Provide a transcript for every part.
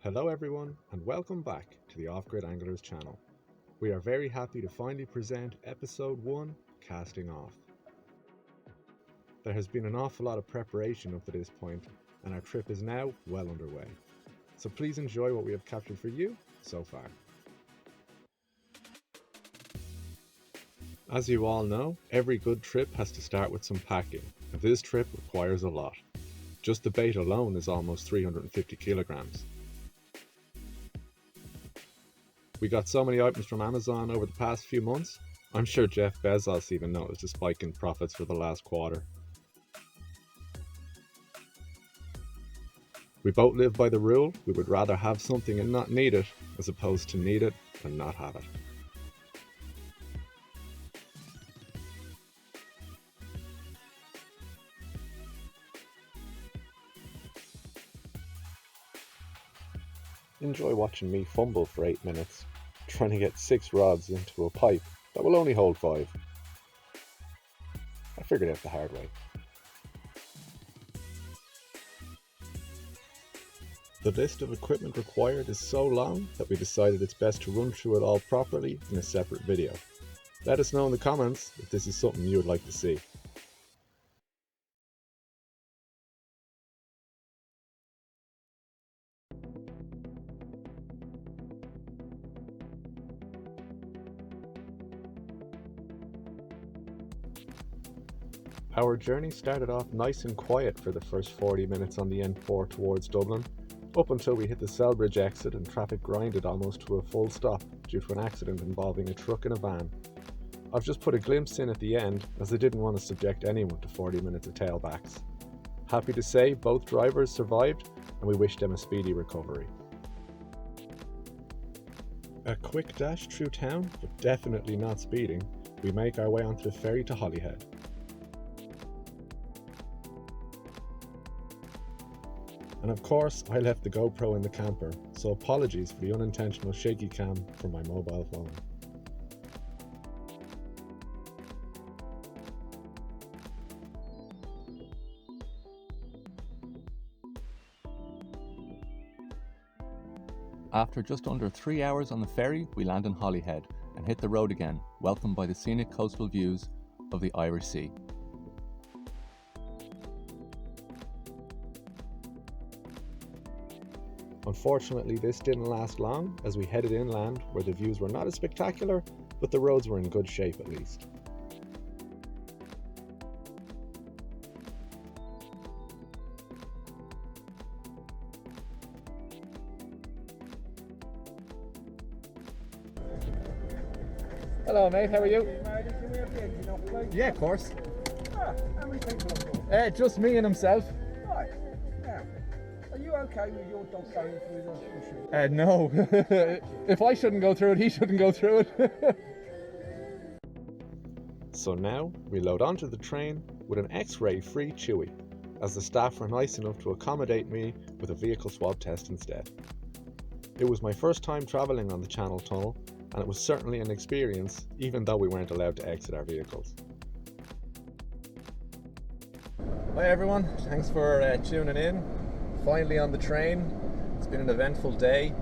Hello everyone and welcome back to the Off-Grid Anglers channel. We are very happy to finally present episode 1, Casting Off. There has been an awful lot of preparation up to this point and our trip is now well underway. So please enjoy what we have captured for you so far. As you all know, every good trip has to start with some packing, and this trip requires a lot. Just the bait alone is almost 350 kilograms. We got so many items from Amazon over the past few months, I'm sure Jeff Bezos even noticed a spike in profits for the last quarter. We both live by the rule, we would rather have something and not need it, as opposed to need it and not have it. Enjoy watching me fumble for 8 minutes, trying to get 6 rods into a pipe that will only hold 5. I figured out the hard way. The list of equipment required is so long that we decided it's best to run through it all properly in a separate video. Let us know in the comments if this is something you would like to see. Our journey started off nice and quiet for the first 40 minutes on the N4 towards Dublin, up until we hit the Selbridge exit and traffic grinded almost to a full stop due to an accident involving a truck and a van. I've just put a glimpse in at the end as I didn't want to subject anyone to 40 minutes of tailbacks. Happy to say both drivers survived and we wish them a speedy recovery. A quick dash through town, but definitely not speeding, we make our way onto the ferry to Holyhead. And of course, I left the GoPro in the camper, so apologies for the unintentional shaky cam from my mobile phone. After just under 3 hours on the ferry, we land in Holyhead and hit the road again, welcomed by the scenic coastal views of the Irish Sea. Unfortunately, this didn't last long as we headed inland where the views were not as spectacular, but the roads were in good shape at least. Hello mate, how are you? Yeah, of course. How many people on board? Just me and himself. Right, now, are you okay with your dog going through the No. If I shouldn't go through it, he shouldn't go through it. So now we load onto the train with an X-ray free Chewy, as the staff were nice enough to accommodate me with a vehicle swab test instead. It was my first time travelling on the Channel Tunnel, and it was certainly an experience, even though we weren't allowed to exit our vehicles. Hi everyone, thanks for tuning in. Finally on the train. It's been an eventful day.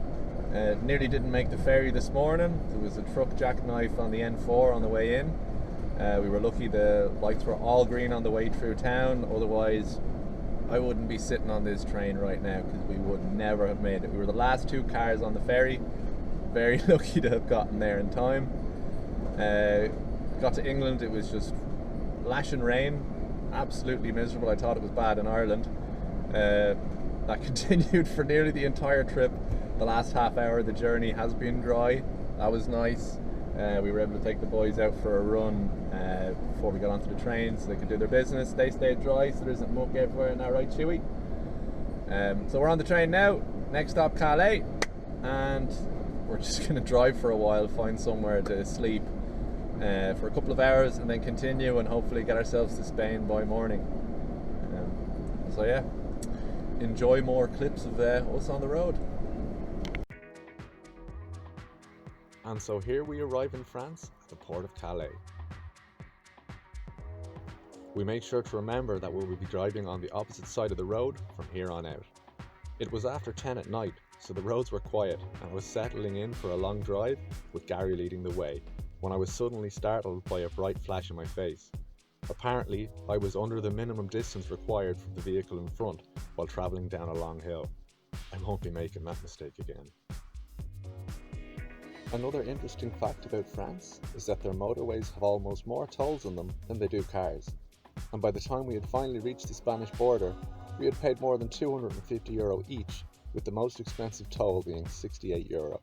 Nearly didn't make the ferry this morning. There was a truck jackknife on the N4 on the way in. We were lucky the lights were all green on the way through town, otherwise I wouldn't be sitting on this train right now because we would never have made it. We were the last 2 cars on the ferry. Very lucky to have gotten there in time. Got to England, it was just lashing rain, absolutely miserable. I thought it was bad in Ireland. That continued for nearly the entire trip. The last half hour of the journey has been dry. That was nice. We were able to take the boys out for a run before we got onto the train so they could do their business. They stayed dry so there isn't muck everywhere now, right Chewy? So we're on the train now. Next stop Calais, and we're just going to drive for a while, find somewhere to sleep for a couple of hours and then continue and hopefully get ourselves to Spain by morning. So yeah, enjoy more clips of us on the road. And so here we arrive in France at the port of Calais. We make sure to remember that we will be driving on the opposite side of the road from here on out. It was after 10 at night, so the roads were quiet and I was settling in for a long drive with Gary leading the way when I was suddenly startled by a bright flash in my face. Apparently, I was under the minimum distance required from the vehicle in front while travelling down a long hill. I won't be making that mistake again. Another interesting fact about France is that their motorways have almost more tolls on them than they do cars. And by the time we had finally reached the Spanish border, we had paid more than €250 each, with the most expensive toll being €68.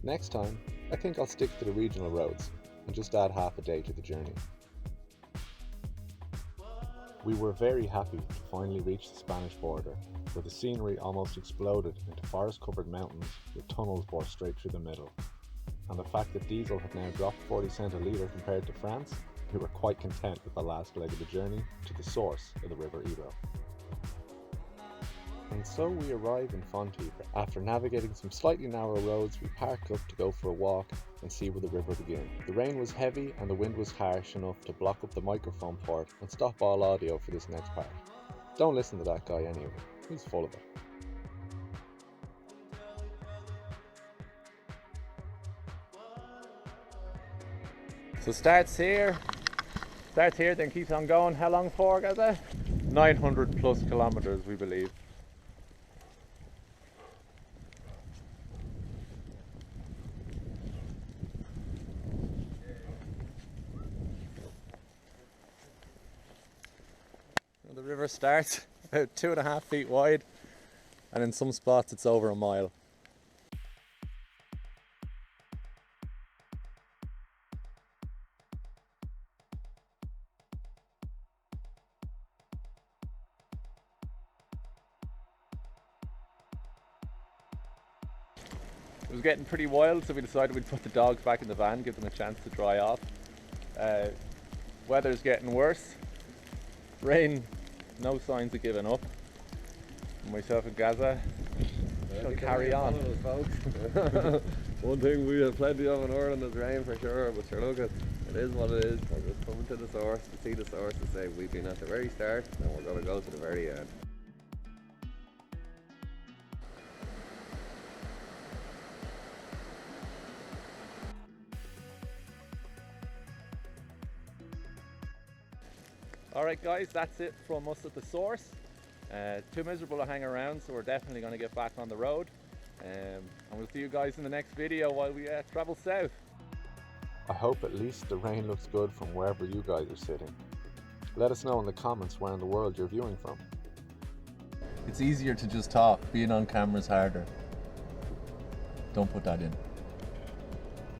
Next time, I think I'll stick to the regional roads and just add half a day to the journey. We were very happy to finally reach the Spanish border, where the scenery almost exploded into forest-covered mountains with tunnels bored straight through the middle. And the fact that diesel had now dropped 40 cents a litre compared to France, we were quite content with the last leg of the journey to the source of the river Ebro. And so we arrive in Fontibre. After navigating some slightly narrow roads, we parked up to go for a walk and see where the river began. The rain was heavy and the wind was harsh enough to block up the microphone port and stop all audio for this next part. Don't listen to that guy anyway, he's full of it. So starts here, then keeps on going. How long for, Gaza? 900 plus kilometers, we believe. The river starts about 2.5 feet wide, and in some spots it's over a mile. It was getting pretty wild, so we decided we'd put the dogs back in the van, give them a chance to dry off. Weather's getting worse. Rain, no signs of giving up. Myself and Gaza shall carry on. One thing we have plenty of in Ireland is rain for sure, but sure look, it is what it is. We're just coming to the source to see the source and say we've been at the very start and we're going to go to the very end. Alright guys, that's it from us at the source. Too miserable to hang around, so we're definitely going to get back on the road. And we'll see you guys in the next video while we travel south. I hope at least the rain looks good from wherever you guys are sitting. Let us know in the comments where in the world you're viewing from. It's easier to just talk, being on camera's harder. Don't put that in.